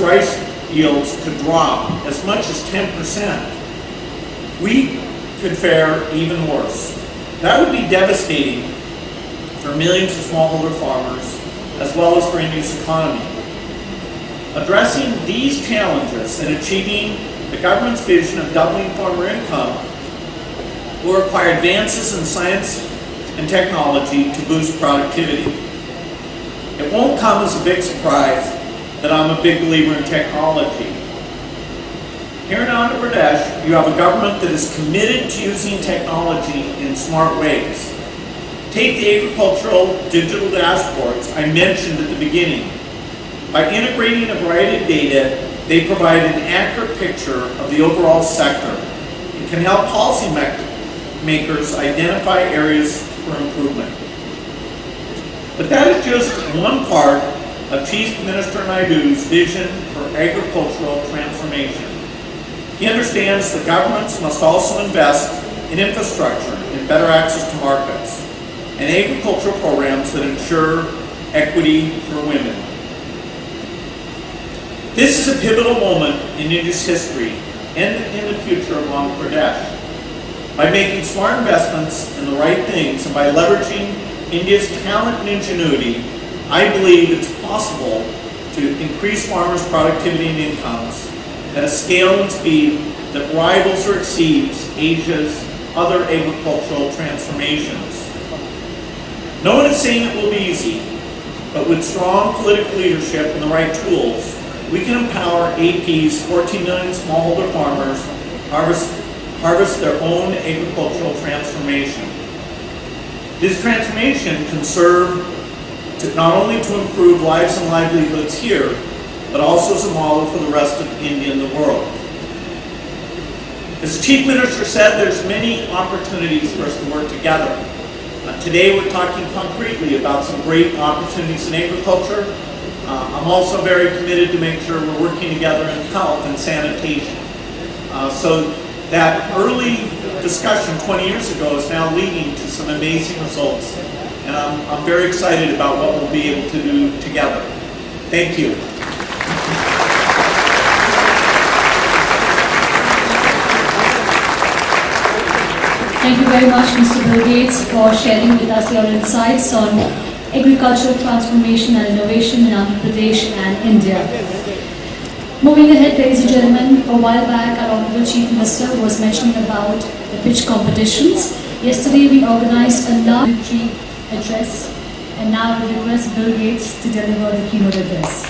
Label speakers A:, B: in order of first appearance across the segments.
A: rice yields could drop as much as 10%. We could fare even worse. That would be devastating for millions of smallholder farmers, as well as for India's economy. Addressing these challenges and achieving the government's vision of doubling farmer income will require advances in science and technology to boost productivity. It won't come as a big surprise that I'm a big believer in technology. Here in Andhra Pradesh, you have a government that is committed to using technology in smart ways. Take the agricultural digital dashboards I mentioned at the beginning. By integrating a variety of data, they provide an accurate picture of the overall sector and can help policymakers identify areas for improvement. But that is just one part of Chief Minister Naidu's vision for agricultural transformation. He understands that governments must also invest in infrastructure and better access to markets, and agricultural programs that ensure equity for women. This is a pivotal moment in India's history and in the future of Andhra Pradesh. By making smart investments in the right things and by leveraging India's talent and ingenuity, I believe it's possible to increase farmers' productivity and incomes at a scale and speed that rivals or exceeds Asia's other agricultural transformations. No one is saying it will be easy, but with strong political leadership and the right tools, we can empower AP's 14 million smallholder farmers harvest their own agricultural transformation. This transformation can serve not only to improve lives and livelihoods here, but also as a model for the rest of India and the world. As the Chief Minister said, there's many opportunities for us to work together. Today we're talking concretely about some great opportunities in agriculture. I'm also very committed to make sure we're working together in health and sanitation. So that early discussion 20 years ago is now leading to some amazing results. And I'm very excited about what we'll be able to do together. Thank you.
B: Thank you very much, Mr. Bill Gates, for sharing with us your insights on agricultural transformation and innovation in Andhra Pradesh and India. Moving ahead, ladies and gentlemen, a while back our Honorable Chief Minister was mentioning about the pitch competitions. Yesterday we organized a large address, and now I would request Bill Gates to deliver the keynote address.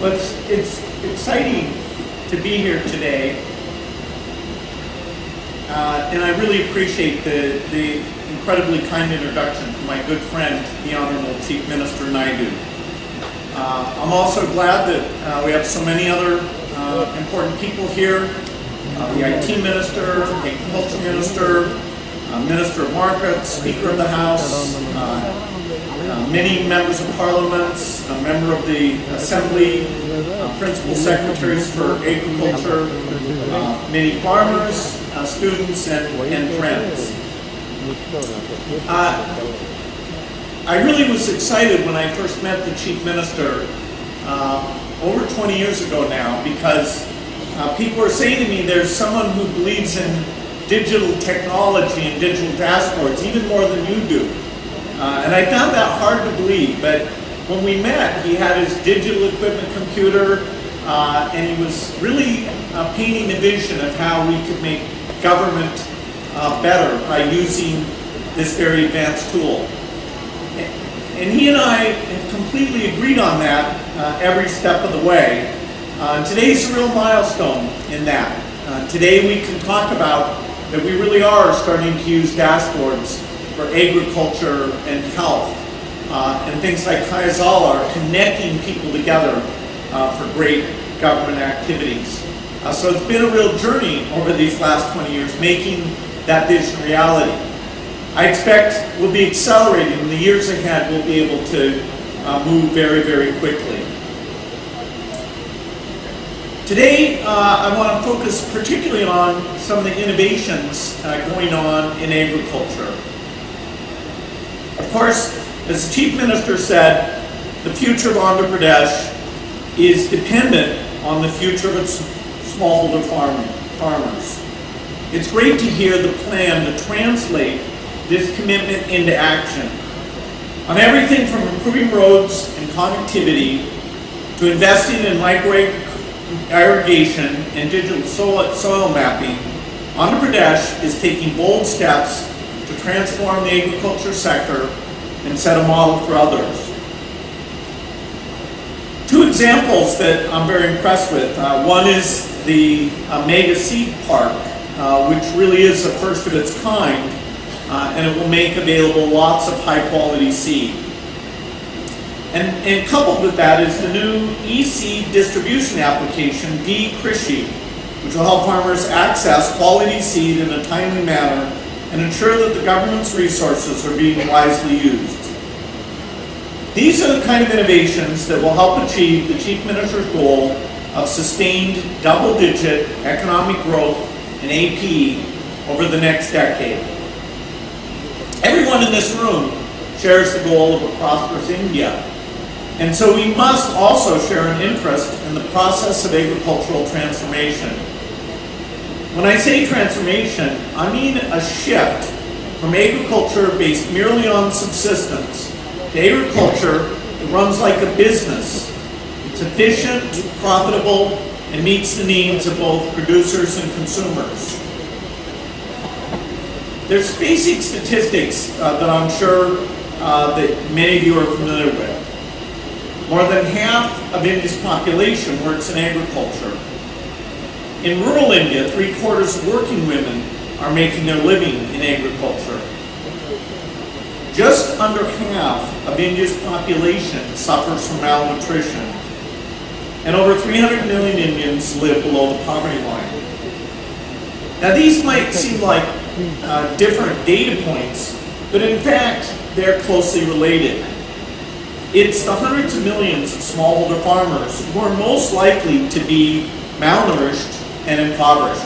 A: Well, it's exciting to be here today, and I really appreciate the incredibly kind introduction from my good friend, the Honorable Chief Minister Naidu. I'm also glad that we have so many other important people here, the IT Minister, the Agriculture Minister, Minister of Markets, Speaker of the House, many members of Parliament, a member of the Assembly, Principal Secretaries for Agriculture, many farmers, students, and friends. I really was excited when I first met the Chief Minister over 20 years ago now, because people were saying to me, there's someone who believes in digital technology and digital dashboards even more than you do. And I found that hard to believe, but when we met, he had his digital equipment computer, and he was really painting a vision of how we could make government better by using this very advanced tool. And he and I have completely agreed on that every step of the way. Today's a real milestone in that. Today we can talk about that we really are starting to use dashboards for agriculture and health, and things like Kayazala are connecting people together for great government activities. So it's been a real journey over these last 20 years, making that vision reality. I expect we'll be accelerating. In the years ahead, we'll be able to move very, very quickly. Today, I want to focus particularly on some of the innovations going on in agriculture. Of course, as the Chief Minister said, the future of Andhra Pradesh is dependent on the future of its smallholder farmers. It's great to hear the plan to translate this commitment into action on everything from improving roads and connectivity to investing in micro irrigation and digital soil mapping. Andhra Pradesh is taking bold steps to transform the agriculture sector and set a model for others. Two examples that I'm very impressed with. One is the Mega Seed Park, which really is the first of its kind, and it will make available lots of high-quality seed. And coupled with that is the new e-seed distribution application, D-Krishi, which will help farmers access quality seed in a timely manner and ensure that the government's resources are being wisely used. These are the kind of innovations that will help achieve the Chief Minister's goal of sustained double-digit economic growth in AP over the next decade. Everyone in this room shares the goal of a prosperous India, and so we must also share an interest in the process of agricultural transformation. When I say transformation, I mean a shift from agriculture based merely on subsistence to agriculture that runs like a business. It's efficient, profitable, and meets the needs of both producers and consumers. There's basic statistics that I'm sure that many of you are familiar with. More than half of India's population works in agriculture. In rural India, 3/4 of working women are making their living in agriculture. Just under half of India's population suffers from malnutrition, and over 300 million Indians live below the poverty line. Now, these might seem like different data points, but in fact, they're closely related. It's the hundreds of millions of smallholder farmers who are most likely to be malnourished and impoverished.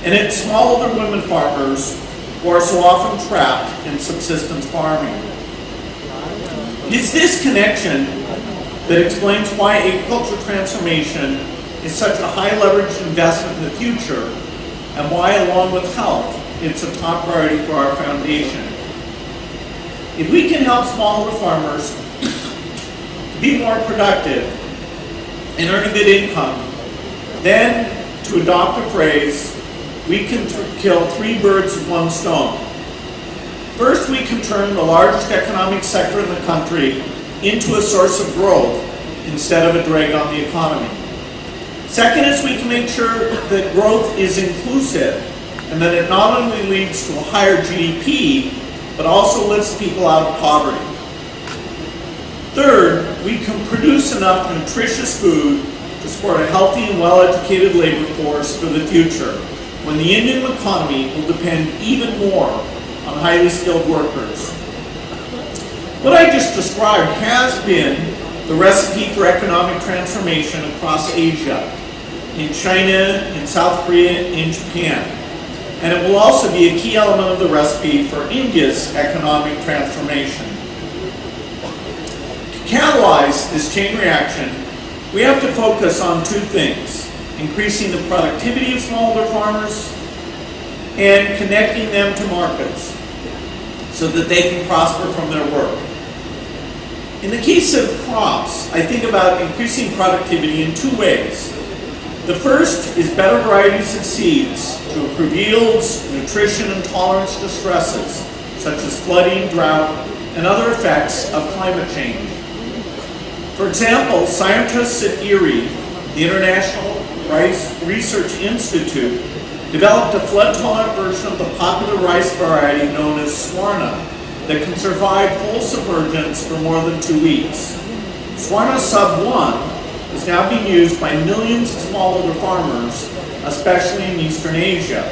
A: And it's smallholder women farmers who are so often trapped in subsistence farming. It's this connection that explains why agricultural transformation is such a high leveraged investment in the future, and why, along with health, it's a top priority for our foundation. If we can help smallholder farmers be more productive and earn a good income, then, to adopt a phrase, we can kill 3 birds with 1 stone. First, we can turn the largest economic sector in the country into a source of growth instead of a drag on the economy. Second is we can make sure that growth is inclusive and that it not only leads to a higher GDP, but also lifts people out of poverty. Third, we can produce enough nutritious food to support a healthy and well-educated labor force for the future, when the Indian economy will depend even more on highly skilled workers. What I just described has been the recipe for economic transformation across Asia, in China, in South Korea, in Japan. And it will also be a key element of the recipe for India's economic transformation. To catalyze this chain reaction, we have to focus on 2 things: increasing the productivity of smallholder farmers and connecting them to markets so that they can prosper from their work. In the case of crops, I think about increasing productivity in 2 ways. The first is better varieties of seeds to improve yields, nutrition, and tolerance to stresses, such as flooding, drought, and other effects of climate change. For example, scientists at EERI, the International Rice Research Institute, developed a flood-tolerant version of the popular rice variety known as Swarna that can survive full submergence for more than 2 weeks. Swarna Sub 1 is now being used by millions of smallholder farmers, especially in Eastern Asia.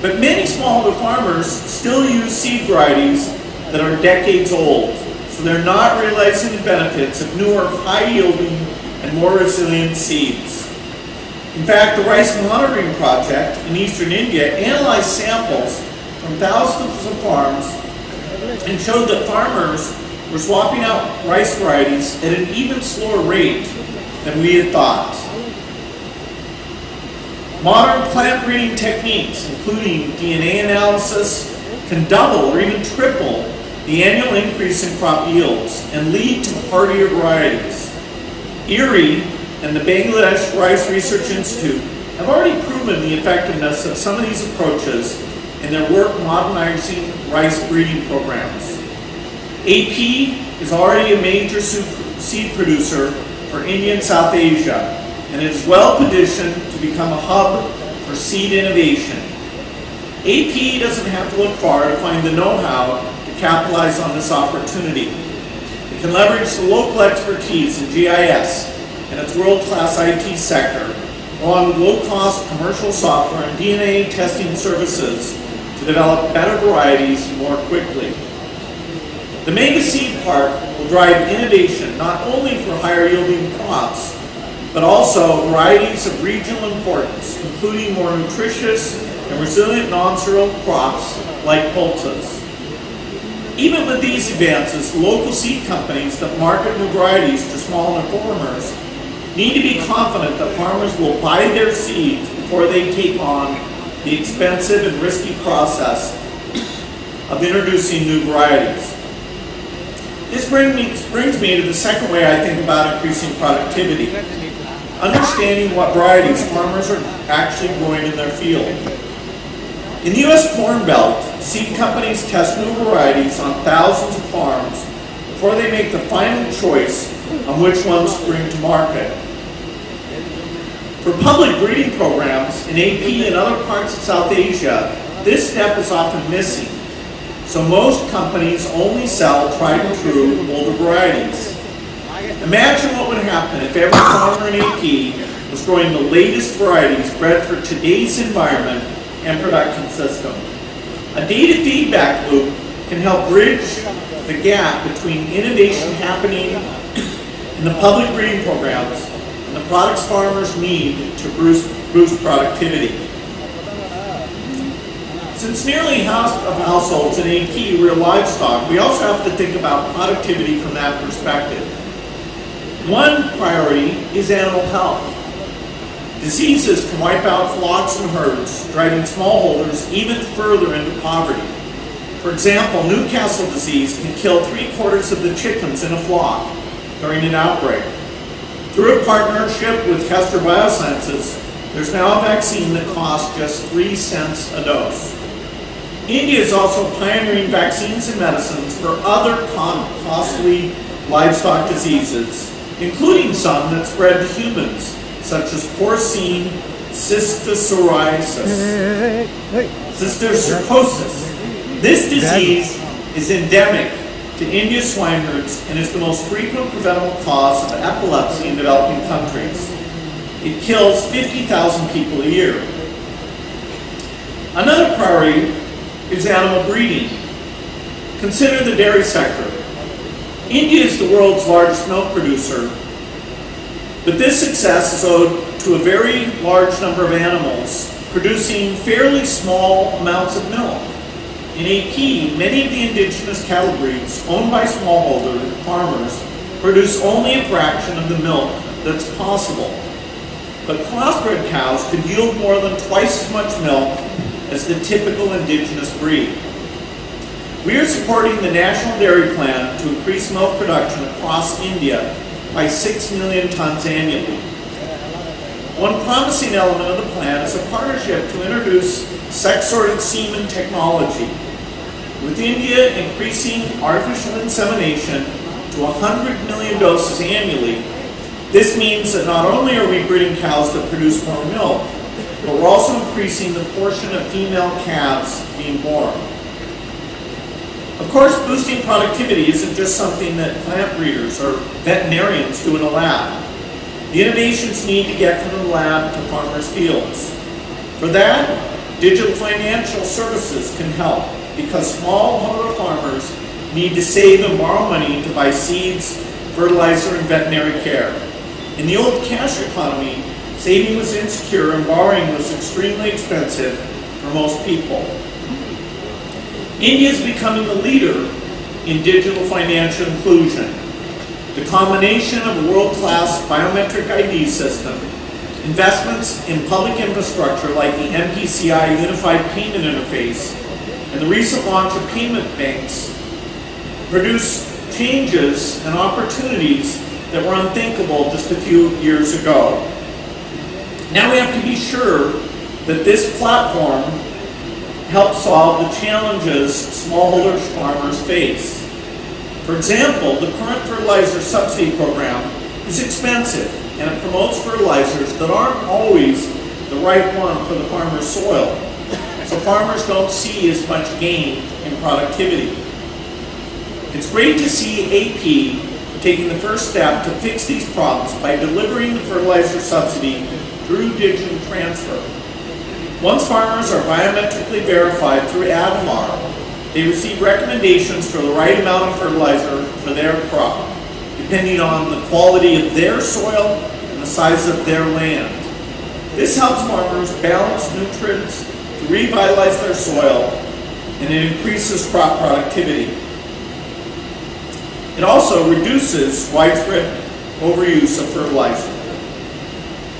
A: But many smallholder farmers still use seed varieties that are decades old, so they're not realizing the benefits of newer, high-yielding and more resilient seeds. In fact, the Rice Monitoring Project in eastern India analyzed samples from thousands of farms and showed that farmers were swapping out rice varieties at an even slower rate than we had thought. Modern plant breeding techniques, including DNA analysis, can double or even triple the annual increase in crop yields and lead to hardier varieties. EERI and the Bangladesh Rice Research Institute have already proven the effectiveness of some of these approaches in their work modernizing rice breeding programs. AP is already a major seed producer for India and South Asia, and is well positioned to become a hub for seed innovation. AP doesn't have to look far to find the know-how to capitalize on this opportunity. It can leverage the local expertise in GIS and its world-class IT sector, along with low-cost commercial software and DNA testing services to develop better varieties more quickly. The Mega Seed Park will drive innovation not only for higher yielding crops, but also varieties of regional importance, including more nutritious and resilient non-cereal crops like pulses. Even with these advances, local seed companies that market new varieties to smaller farmers need to be confident that farmers will buy their seeds before they take on the expensive and risky process of introducing new varieties. This brings me to the second way I think about increasing productivity: understanding what varieties farmers are actually growing in their field. In the U.S. Corn Belt, seed companies test new varieties on thousands of farms before they make the final choice on which ones to bring to market. For public breeding programs in AP and other parts of South Asia, this step is often missing. So most companies only sell tried and true older varieties. Imagine what would happen if every farmer in AP was growing the latest varieties bred for today's environment and production system. A data feedback loop can help bridge the gap between innovation happening in the public breeding programs and the products farmers need to boost productivity. Since nearly half of households in AP rear livestock, we also have to think about productivity from that perspective. One priority is animal health. Diseases can wipe out flocks and herds, driving smallholders even further into poverty. For example, Newcastle disease can kill 3/4 of the chickens in a flock during an outbreak. Through a partnership with Kester Biosciences, there's now a vaccine that costs just 3 cents a dose. India is also pioneering vaccines and medicines for other costly livestock diseases, including some that spread to humans, such as porcine cysticercosis. This disease is endemic to India's swine herds and is the most frequent preventable cause of epilepsy in developing countries. It kills 50,000 people a year. Another priority is animal breeding. Consider the dairy sector. India is the world's largest milk producer, but this success is owed to a very large number of animals producing fairly small amounts of milk. In AP, many of the indigenous cattle breeds owned by smallholder farmers produce only a fraction of the milk that's possible. But crossbred cows could yield more than twice as much milk as the typical indigenous breed. We are supporting the National Dairy Plan to increase milk production across India by 6 million tons annually. One promising element of the plan is a partnership to introduce sex-sorted semen technology, with India increasing artificial insemination to 100 million doses annually. This means that not only are we breeding cows that produce more milk, but we're also increasing the portion of female calves being born. Of course, boosting productivity isn't just something that plant breeders or veterinarians do in a lab. The innovations need to get from the lab to farmers' fields. For that, digital financial services can help, because smallholder farmers need to save and borrow money to buy seeds, fertilizer, and veterinary care. In the old cash economy, saving was insecure and borrowing was extremely expensive for most people. India is becoming a leader in digital financial inclusion. The combination of a world-class biometric ID system, investments in public infrastructure like the NPCI Unified Payment Interface, and the recent launch of payment banks produce changes and opportunities that were unthinkable just a few years ago. Now we have to be sure that this platform helps solve the challenges smallholder farmers face. For example, the current fertilizer subsidy program is expensive and it promotes fertilizers that aren't always the right one for the farmer's soil, so farmers don't see as much gain in productivity. It's great to see AP taking the first step to fix these problems by delivering the fertilizer subsidy through digital transfer. Once farmers are biometrically verified through ADMAR, they receive recommendations for the right amount of fertilizer for their crop, depending on the quality of their soil and the size of their land. This helps farmers balance nutrients to revitalize their soil, and it increases crop productivity. It also reduces widespread overuse of fertilizer.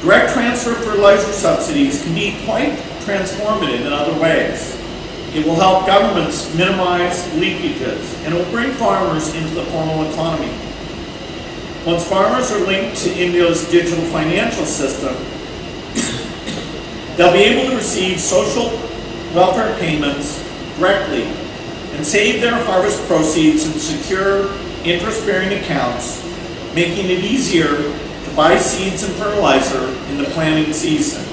A: Direct transfer fertilizer subsidies can be quite transformative in other ways. It will help governments minimize leakages, and it will bring farmers into the formal economy. Once farmers are linked to India's digital financial system, they'll be able to receive social welfare payments directly and save their harvest proceeds in secure interest-bearing accounts, making it easier to buy seeds and fertilizer in the planting season.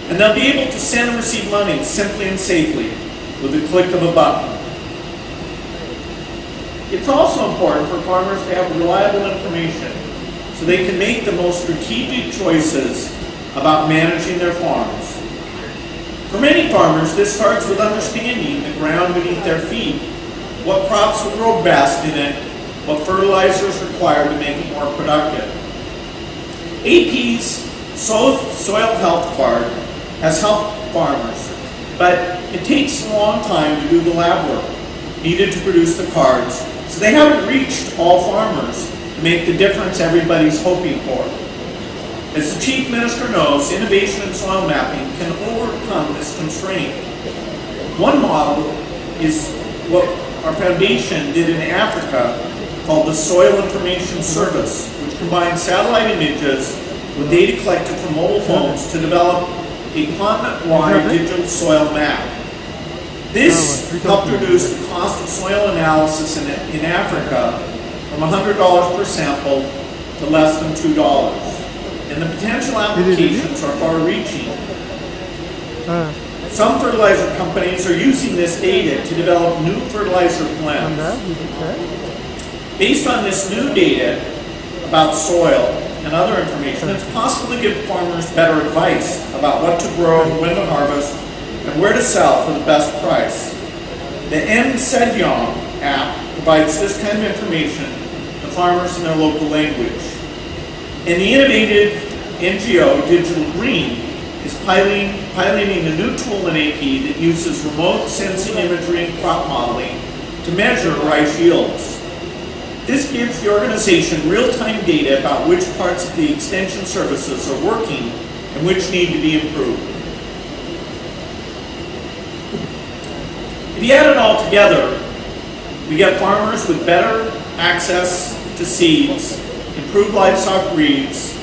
A: And they'll be able to send and receive money simply and safely with a click of a button. It's also important for farmers to have reliable information so they can make the most strategic choices about managing their farms. For many farmers, this starts with understanding the ground beneath their feet, what crops will grow best in it, what fertilizer is required to make it more productive. AP's Soil Health Card has helped farmers, but it takes a long time to do the lab work needed to produce the cards, so they haven't reached all farmers to make the difference everybody's hoping for. As the Chief Minister knows, innovation in soil mapping can overcome this constraint. One model is what our foundation did in Africa called the Soil Information Service, which combines satellite images with data collected from mobile phones to develop a continent-wide digital soil map. This helped reduce the cost of soil analysis in Africa from $100 per sample to less than $2. And the potential applications are far-reaching. Some fertilizer companies are using this data to develop new fertilizer blends. Based on this new data about soil and other information, it's possible to give farmers better advice about what to grow, when to harvest, and where to sell for the best price. The Sedyong app provides this kind of information to farmers in their local language. And the innovative NGO Digital Green is piloting a new tool in AP that uses remote sensing imagery and crop modeling to measure rice yields. This gives the organization real-time data about which parts of the extension services are working and which need to be improved. If you add it all together, we get farmers with better access to seeds, improved livestock breeds,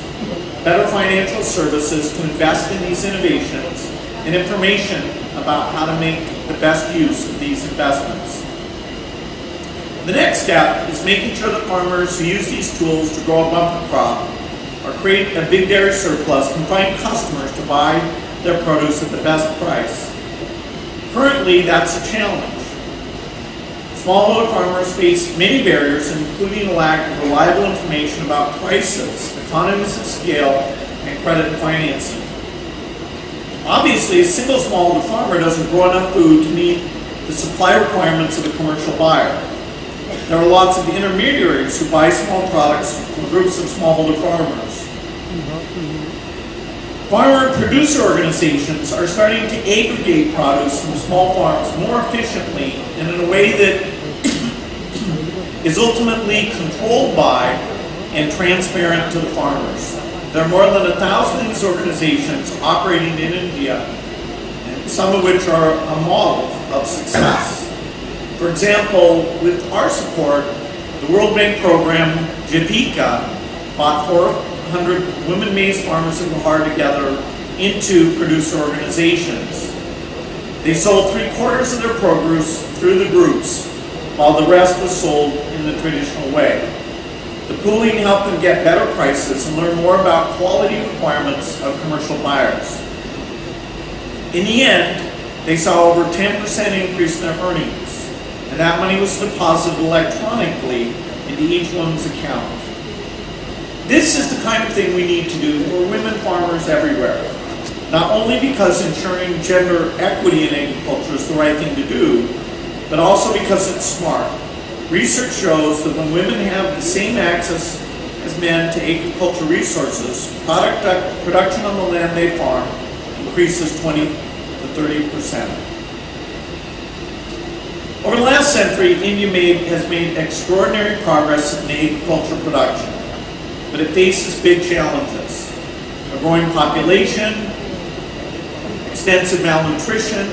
A: better financial services to invest in these innovations, and information about how to make the best use of these investments. The next step is making sure that farmers who use these tools to grow a bumper crop or create a big dairy surplus can find customers to buy their produce at the best price. Currently, that's a challenge. Smallholder farmers face many barriers, including a lack of reliable information about prices, economies of scale, and credit financing. Obviously, a single smallholder farmer doesn't grow enough food to meet the supply requirements of a commercial buyer. There are lots of intermediaries who buy small products from groups of smallholder farmers. Farmer and producer organizations are starting to aggregate produce from small farms more efficiently and in a way that is ultimately controlled by and transparent to the farmers. There are more than 1,000 of these organizations operating in India, and some of which are a model of success. For example, with our support, the World Bank program, Jivika, bought 400 women maize farmers in Bihar together into producer organizations. They sold 3/4 of their produce through the groups, while the rest was sold in the traditional way. The pooling helped them get better prices and learn more about quality requirements of commercial buyers. In the end, they saw over 10% increase in their earnings, and that money was deposited electronically into each woman's account. This is the kind of thing we need to do for women farmers everywhere, not only because ensuring gender equity in agriculture is the right thing to do, but also because it's smart. Research shows that when women have the same access as men to agricultural resources, production on the land they farm increases 20 to 30%. Over the last century, India has made extraordinary progress in agricultural production, but it faces big challenges: a growing population, extensive malnutrition,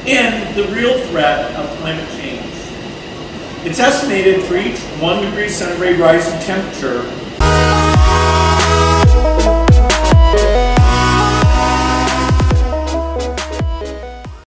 A: and the real threat of climate change. It's estimated for each 1 degree centigrade rise in temperature,